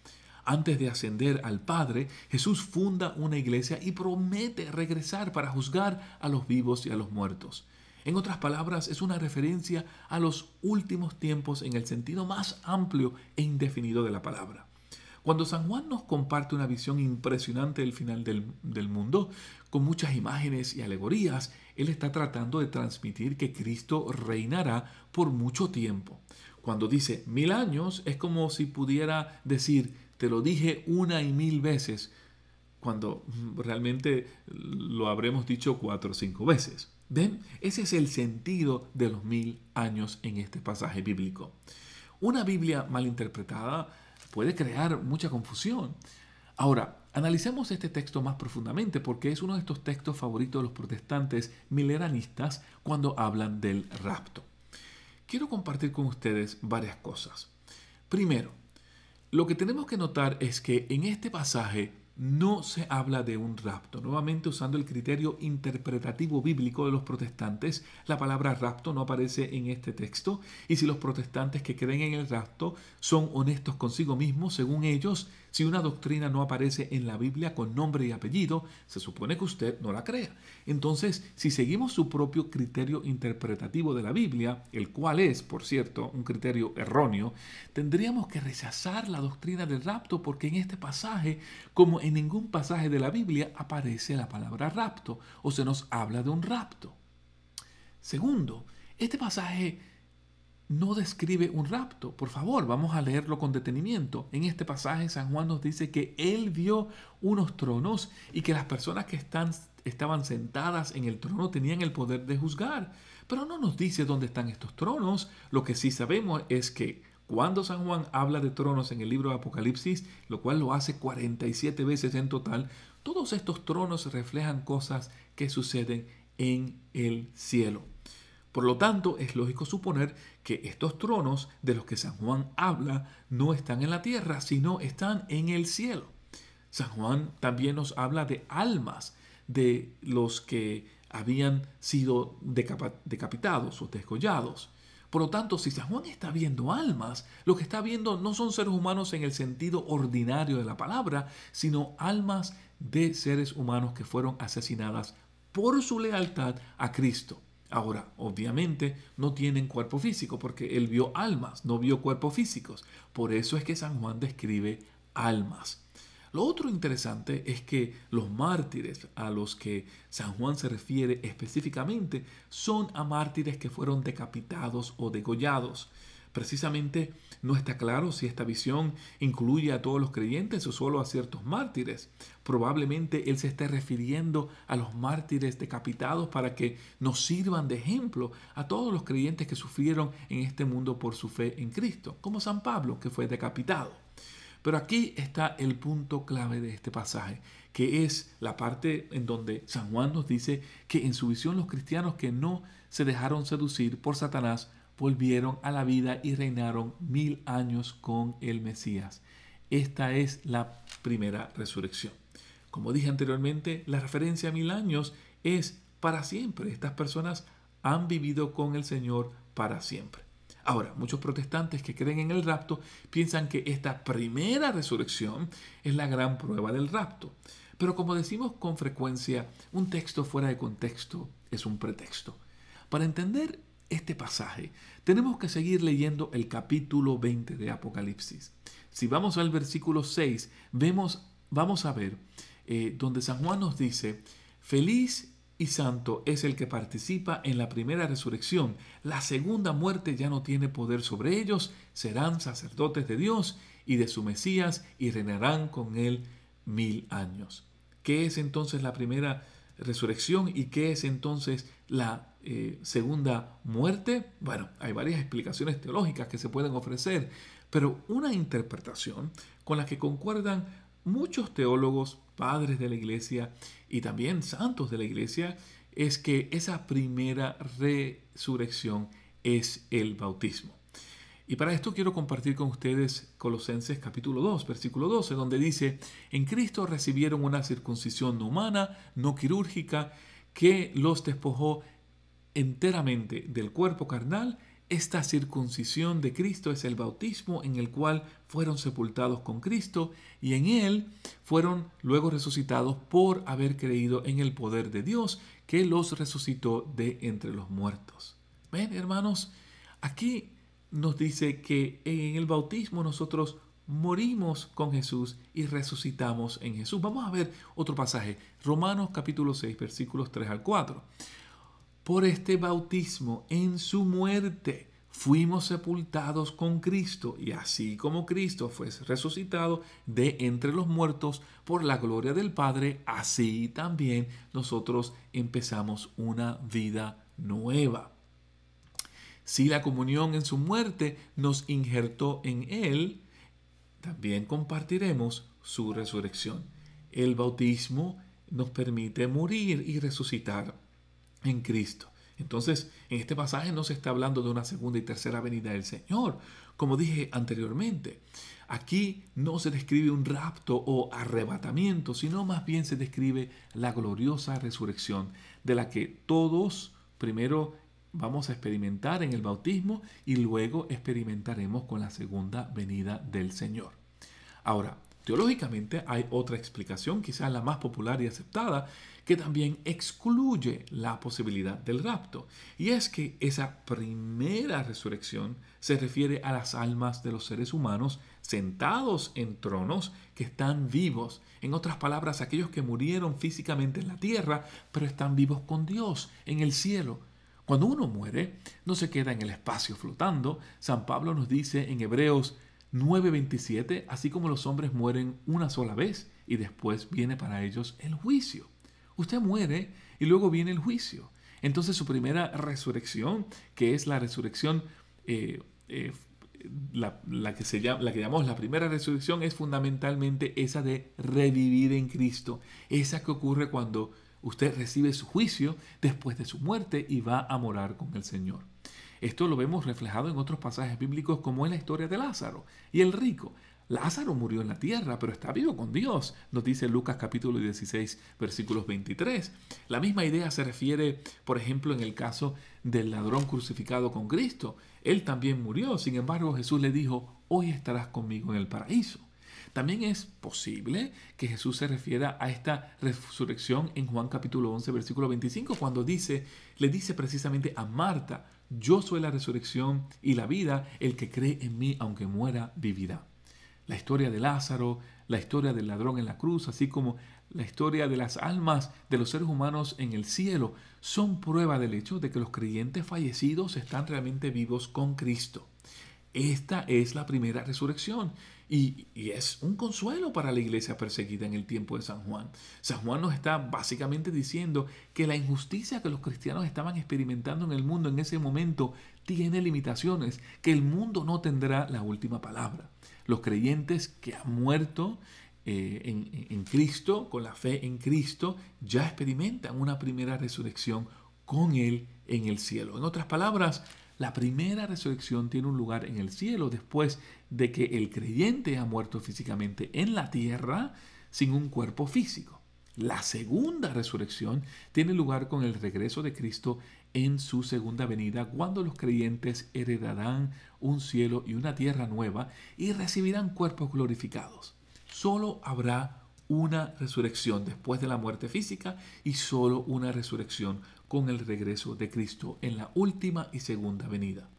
Antes de ascender al Padre, Jesús funda una iglesia y promete regresar para juzgar a los vivos y a los muertos. En otras palabras, es una referencia a los últimos tiempos en el sentido más amplio e indefinido de la palabra. Cuando San Juan nos comparte una visión impresionante del final del mundo, con muchas imágenes y alegorías, él está tratando de transmitir que Cristo reinará por mucho tiempo. Cuando dice 1000 años, es como si pudiera decir, te lo dije 1 y 1000 veces, cuando realmente lo habremos dicho 4 o 5 veces. ¿Ven? Ese es el sentido de los 1000 años en este pasaje bíblico. Una Biblia mal interpretada puede crear mucha confusión. Ahora, analicemos este texto más profundamente porque es uno de estos textos favoritos de los protestantes mileranistas cuando hablan del rapto. Quiero compartir con ustedes varias cosas. Primero, lo que tenemos que notar es que en este pasaje no se habla de un rapto. Nuevamente, usando el criterio interpretativo bíblico de los protestantes, la palabra rapto no aparece en este texto. Y si los protestantes que creen en el rapto son honestos consigo mismos, según ellos, si una doctrina no aparece en la Biblia con nombre y apellido, se supone que usted no la crea. Entonces, si seguimos su propio criterio interpretativo de la Biblia, el cual es, por cierto, un criterio erróneo, tendríamos que rechazar la doctrina del rapto porque en este pasaje, como en ningún pasaje de la Biblia aparece la palabra rapto o se nos habla de un rapto. Segundo, este pasaje no describe un rapto. Por favor, vamos a leerlo con detenimiento. En este pasaje San Juan nos dice que él vio unos tronos y que las personas que estaban sentadas en el trono tenían el poder de juzgar. Pero no nos dice dónde están estos tronos. Lo que sí sabemos es que cuando San Juan habla de tronos en el libro de Apocalipsis, lo cual lo hace 47 veces en total, todos estos tronos reflejan cosas que suceden en el cielo. Por lo tanto, es lógico suponer que estos tronos de los que San Juan habla no están en la tierra, sino están en el cielo. San Juan también nos habla de almas de los que habían sido decapitados o desgollados. Por lo tanto, si San Juan está viendo almas, lo que está viendo no son seres humanos en el sentido ordinario de la palabra, sino almas de seres humanos que fueron asesinadas por su lealtad a Cristo. Ahora, obviamente, no tienen cuerpo físico porque él vio almas, no vio cuerpos físicos. Por eso es que San Juan describe almas. Lo otro interesante es que los mártires a los que San Juan se refiere específicamente son a mártires que fueron decapitados o degollados. Precisamente no está claro si esta visión incluye a todos los creyentes o solo a ciertos mártires. Probablemente él se esté refiriendo a los mártires decapitados para que nos sirvan de ejemplo a todos los creyentes que sufrieron en este mundo por su fe en Cristo, como San Pablo, que fue decapitado. Pero aquí está el punto clave de este pasaje, que es la parte en donde San Juan nos dice que en su visión los cristianos que no se dejaron seducir por Satanás volvieron a la vida y reinaron 1000 años con el Mesías. Esta es la primera resurrección. Como dije anteriormente, la referencia a 1000 años es para siempre. Estas personas han vivido con el Señor para siempre. Ahora, muchos protestantes que creen en el rapto piensan que esta primera resurrección es la gran prueba del rapto. Pero como decimos con frecuencia, un texto fuera de contexto es un pretexto. Para entender este pasaje, tenemos que seguir leyendo el capítulo 20 de Apocalipsis. Si vamos al versículo 6, vamos a ver donde San Juan nos dice: feliz y santo es el que participa en la primera resurrección. La segunda muerte ya no tiene poder sobre ellos. Serán sacerdotes de Dios y de su Mesías y reinarán con él 1000 años. ¿Qué es entonces la primera resurrección y qué es entonces la segunda muerte? Bueno, hay varias explicaciones teológicas que se pueden ofrecer, pero una interpretación con la que concuerdan muchos teólogos, padres de la iglesia y también santos de la iglesia es que esa primera resurrección es el bautismo. Y para esto quiero compartir con ustedes Colosenses capítulo 2, versículo 12, donde dice: en Cristo recibieron una circuncisión no humana, no quirúrgica, que los despojó enteramente del cuerpo carnal. Esta circuncisión de Cristo es el bautismo en el cual fueron sepultados con Cristo y en él fueron luego resucitados por haber creído en el poder de Dios que los resucitó de entre los muertos. ¿Ven, hermanos? Aquí nos dice que en el bautismo nosotros morimos con Jesús y resucitamos en Jesús. Vamos a ver otro pasaje, Romanos capítulo 6, versículos 3 al 4. Por este bautismo en su muerte fuimos sepultados con Cristo, y así como Cristo fue resucitado de entre los muertos por la gloria del Padre, así también nosotros empezamos una vida nueva. Si la comunión en su muerte nos injertó en él, también compartiremos su resurrección. El bautismo nos permite morir y resucitar en Cristo. Entonces, en este pasaje no se está hablando de una segunda y tercera venida del Señor. Como dije anteriormente, aquí no se describe un rapto o arrebatamiento, sino más bien se describe la gloriosa resurrección de la que todos primero vamos a experimentar en el bautismo y luego experimentaremos con la segunda venida del Señor. Ahora, teológicamente hay otra explicación, quizás la más popular y aceptada, que también excluye la posibilidad del rapto. Y es que esa primera resurrección se refiere a las almas de los seres humanos sentados en tronos que están vivos. En otras palabras, aquellos que murieron físicamente en la tierra, pero están vivos con Dios en el cielo. Cuando uno muere, no se queda en el espacio flotando. San Pablo nos dice en Hebreos 9:27, así como los hombres mueren una sola vez y después viene para ellos el juicio. Usted muere y luego viene el juicio. Entonces su primera resurrección, que es la resurrección, la que llamamos la primera resurrección, es fundamentalmente esa de revivir en Cristo. Esa que ocurre cuando usted recibe su juicio después de su muerte y va a morar con el Señor. Esto lo vemos reflejado en otros pasajes bíblicos, como en la historia de Lázaro y el rico. Lázaro murió en la tierra, pero está vivo con Dios, nos dice Lucas capítulo 16, versículos 23. La misma idea se refiere, por ejemplo, en el caso del ladrón crucificado con Cristo. Él también murió, sin embargo Jesús le dijo, hoy estarás conmigo en el paraíso. También es posible que Jesús se refiera a esta resurrección en Juan capítulo 11, versículo 25, cuando le dice precisamente a Marta, yo soy la resurrección y la vida, el que cree en mí, aunque muera, vivirá. La historia de Lázaro, la historia del ladrón en la cruz, así como la historia de las almas de los seres humanos en el cielo, son prueba del hecho de que los creyentes fallecidos están realmente vivos con Cristo. Esta es la primera resurrección y es un consuelo para la iglesia perseguida en el tiempo de San Juan. San Juan nos está básicamente diciendo que la injusticia que los cristianos estaban experimentando en el mundo en ese momento tiene limitaciones, que el mundo no tendrá la última palabra. Los creyentes que han muerto en Cristo, con la fe en Cristo, ya experimentan una primera resurrección con Él en el cielo. En otras palabras, la primera resurrección tiene un lugar en el cielo después de que el creyente ha muerto físicamente en la tierra sin un cuerpo físico. La segunda resurrección tiene lugar con el regreso de Cristo en su segunda venida, cuando los creyentes heredarán un cielo y una tierra nueva y recibirán cuerpos glorificados. Solo habrá una resurrección después de la muerte física y solo una resurrección con el regreso de Cristo en la última y segunda venida.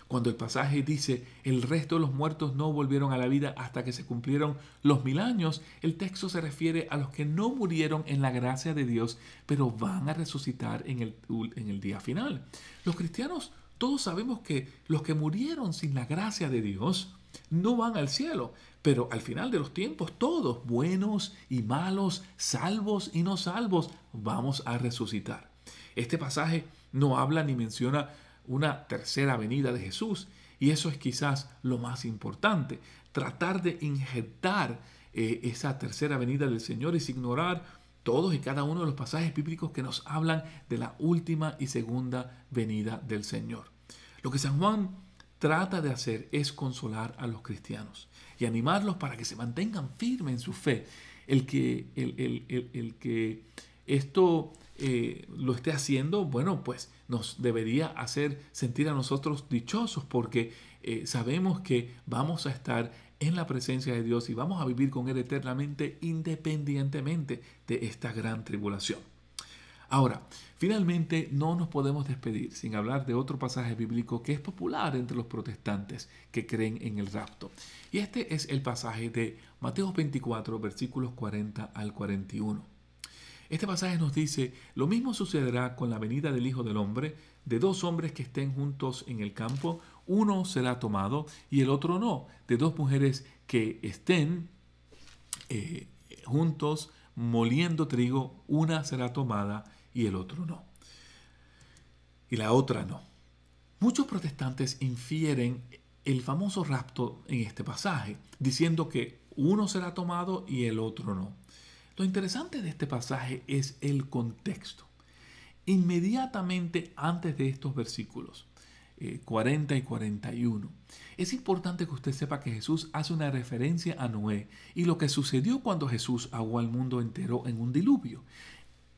Cuando el pasaje dice el resto de los muertos no volvieron a la vida hasta que se cumplieron los 1000 años, el texto se refiere a los que no murieron en la gracia de Dios, pero van a resucitar en el día final. Los cristianos todos sabemos que los que murieron sin la gracia de Dios no van al cielo, pero al final de los tiempos todos, buenos y malos, salvos y no salvos, vamos a resucitar. Este pasaje no habla ni menciona una tercera venida de Jesús, y eso es quizás lo más importante, tratar de injertar esa tercera venida del Señor y ignorar todos y cada uno de los pasajes bíblicos que nos hablan de la última y segunda venida del Señor. Lo que San Juan trata de hacer es consolar a los cristianos y animarlos para que se mantengan firmes en su fe. El que esto lo esté haciendo, bueno, pues nos debería hacer sentir a nosotros dichosos, porque sabemos que vamos a estar en la presencia de Dios y vamos a vivir con Él eternamente, independientemente de esta gran tribulación. Ahora, finalmente no nos podemos despedir sin hablar de otro pasaje bíblico que es popular entre los protestantes que creen en el rapto. Y este es el pasaje de Mateo 24, versículos 40 al 41. Este pasaje nos dice, lo mismo sucederá con la venida del Hijo del Hombre, de dos hombres que estén juntos en el campo, uno será tomado y el otro no, de dos mujeres que estén juntos moliendo trigo, una será tomada y el otro no. Y la otra no. Muchos protestantes infieren el famoso rapto en este pasaje, diciendo que uno será tomado y el otro no. Lo interesante de este pasaje es el contexto. Inmediatamente antes de estos versículos 40 y 41, es importante que usted sepa que Jesús hace una referencia a Noé y lo que sucedió cuando Jesús ahogó al mundo entero en un diluvio.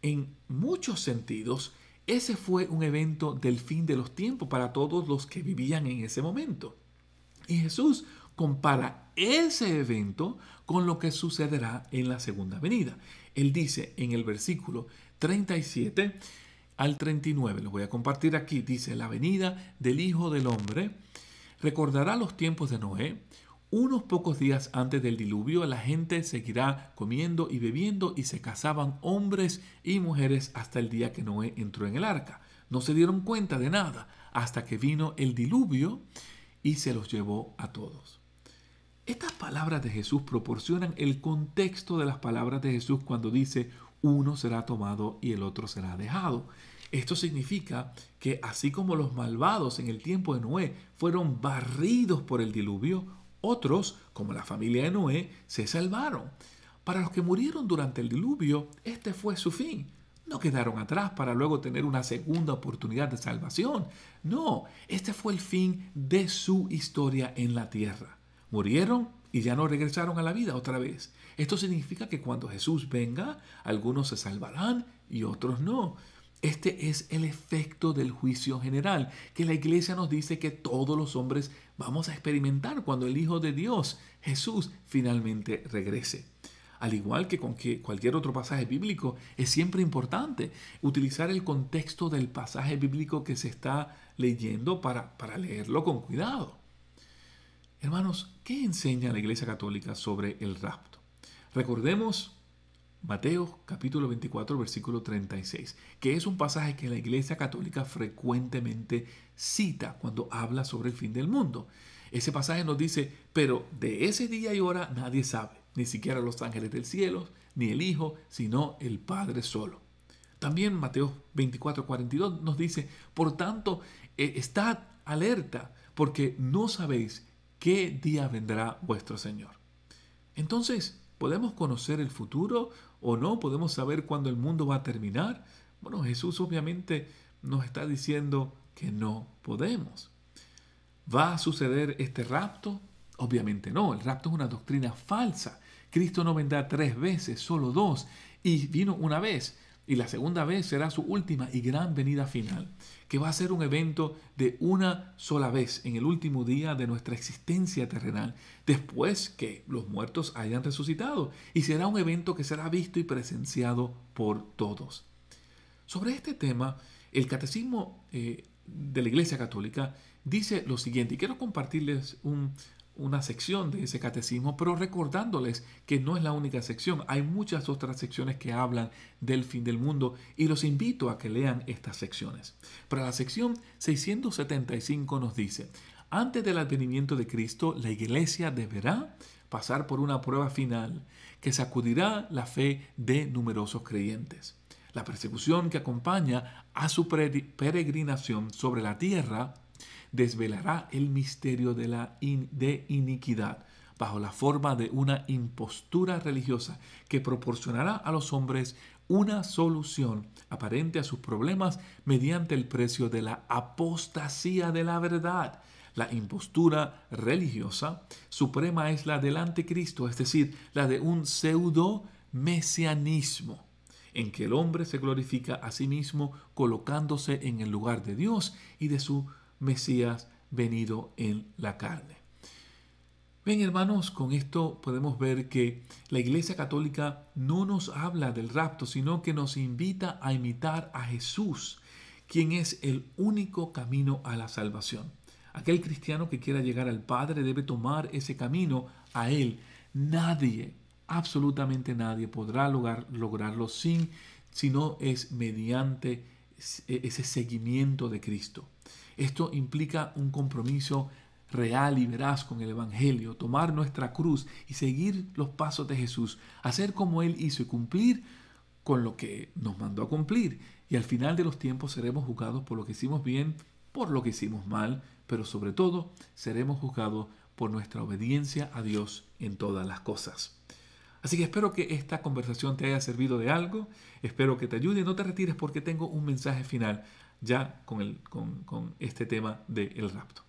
En muchos sentidos, ese fue un evento del fin de los tiempos para todos los que vivían en ese momento. Y Jesús compara ese evento con lo que sucederá en la segunda venida. Él dice en el versículo 37 al 39, lo voy a compartir aquí, dice, la venida del Hijo del Hombre recordará los tiempos de Noé, Unos pocos días antes del diluvio, la gente seguirá comiendo y bebiendo y se casaban hombres y mujeres hasta el día que Noé entró en el arca. No se dieron cuenta de nada hasta que vino el diluvio y se los llevó a todos. Estas palabras de Jesús proporcionan el contexto de las palabras de Jesús cuando dice uno será tomado y el otro será dejado. Esto significa que así como los malvados en el tiempo de Noé fueron barridos por el diluvio, otros, como la familia de Noé, se salvaron. Para los que murieron durante el diluvio, este fue su fin. No quedaron atrás para luego tener una segunda oportunidad de salvación. No, este fue el fin de su historia en la tierra. Murieron y ya no regresaron a la vida otra vez. Esto significa que cuando Jesús venga, algunos se salvarán y otros no. Este es el efecto del juicio general, que la iglesia nos dice que todos los hombres vamos a experimentar cuando el Hijo de Dios, Jesús, finalmente regrese. Al igual que con cualquier otro pasaje bíblico, es siempre importante utilizar el contexto del pasaje bíblico que se está leyendo para leerlo con cuidado. Hermanos, ¿qué enseña la Iglesia Católica sobre el rapto? Recordemos Mateo capítulo 24, versículo 36, que es un pasaje que la Iglesia Católica frecuentemente cita cuando habla sobre el fin del mundo. Ese pasaje nos dice, pero de ese día y hora nadie sabe, ni siquiera los ángeles del cielo, ni el Hijo, sino el Padre solo. También Mateo 24, 42 nos dice, por tanto, estad alerta, porque no sabéis qué día vendrá vuestro Señor. Entonces, ¿podemos conocer el futuro o no? ¿Podemos saber cuándo el mundo va a terminar? Bueno, Jesús obviamente nos está diciendo que no podemos. ¿Va a suceder este rapto? Obviamente no. El rapto es una doctrina falsa. Cristo no vendrá 3 veces, solo 2. Y vino una vez. Y la segunda vez será su última y gran venida final, que va a ser un evento de una sola vez en el último día de nuestra existencia terrenal, después que los muertos hayan resucitado, y será un evento que será visto y presenciado por todos. Sobre este tema, el Catecismo de la Iglesia Católica dice lo siguiente, y quiero compartirles una sección de ese catecismo, pero recordándoles que no es la única sección. Hay muchas otras secciones que hablan del fin del mundo y los invito a que lean estas secciones. Para la sección 675 nos dice, antes del advenimiento de Cristo, la Iglesia deberá pasar por una prueba final que sacudirá la fe de numerosos creyentes. La persecución que acompaña a su peregrinación sobre la tierra desvelará el misterio de iniquidad bajo la forma de una impostura religiosa que proporcionará a los hombres una solución aparente a sus problemas mediante el precio de la apostasía de la verdad. La impostura religiosa suprema es la del anticristo, es decir, la de un pseudo-mesianismo, en que el hombre se glorifica a sí mismo colocándose en el lugar de Dios y de su Mesías venido en la carne. Ven, hermanos, con esto podemos ver que la Iglesia Católica no nos habla del rapto, sino que nos invita a imitar a Jesús, quien es el único camino a la salvación. Aquel cristiano que quiera llegar al Padre debe tomar ese camino a Él. Nadie, absolutamente nadie, podrá lograrlo si no es mediante ese seguimiento de Cristo. Esto implica un compromiso real y veraz con el Evangelio, tomar nuestra cruz y seguir los pasos de Jesús, hacer como Él hizo y cumplir con lo que nos mandó a cumplir. Y al final de los tiempos seremos juzgados por lo que hicimos bien, por lo que hicimos mal, pero sobre todo seremos juzgados por nuestra obediencia a Dios en todas las cosas. Así que espero que esta conversación te haya servido de algo, espero que te ayude. No te retires porque tengo un mensaje final ya con este tema del rapto.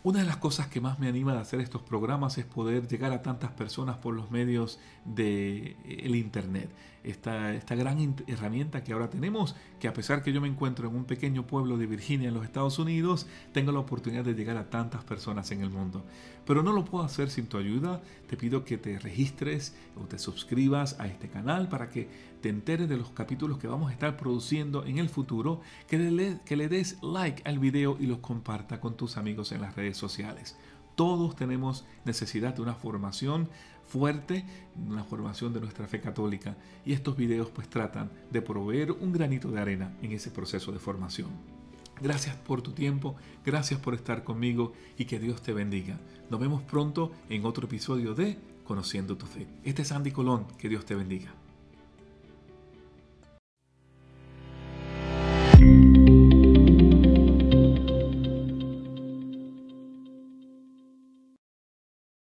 Una de las cosas que más me anima de hacer estos programas es poder llegar a tantas personas por los medios del Internet. esta gran herramienta que ahora tenemos, que a pesar que yo me encuentro en un pequeño pueblo de Virginia en los Estados Unidos, tengo la oportunidad de llegar a tantas personas en el mundo. Pero no lo puedo hacer sin tu ayuda. Te pido que te registres o te suscribas a este canal para que te enteres de los capítulos que vamos a estar produciendo en el futuro, que le des like al video y los comparta con tus amigos en las redes sociales. Todos tenemos necesidad de una formación fuerte, una formación de nuestra fe católica, y estos videos pues tratan de proveer un granito de arena en ese proceso de formación. Gracias por tu tiempo, gracias por estar conmigo y que Dios te bendiga. Nos vemos pronto en otro episodio de Conociendo tu Fe. Este es Andy Colón, que Dios te bendiga.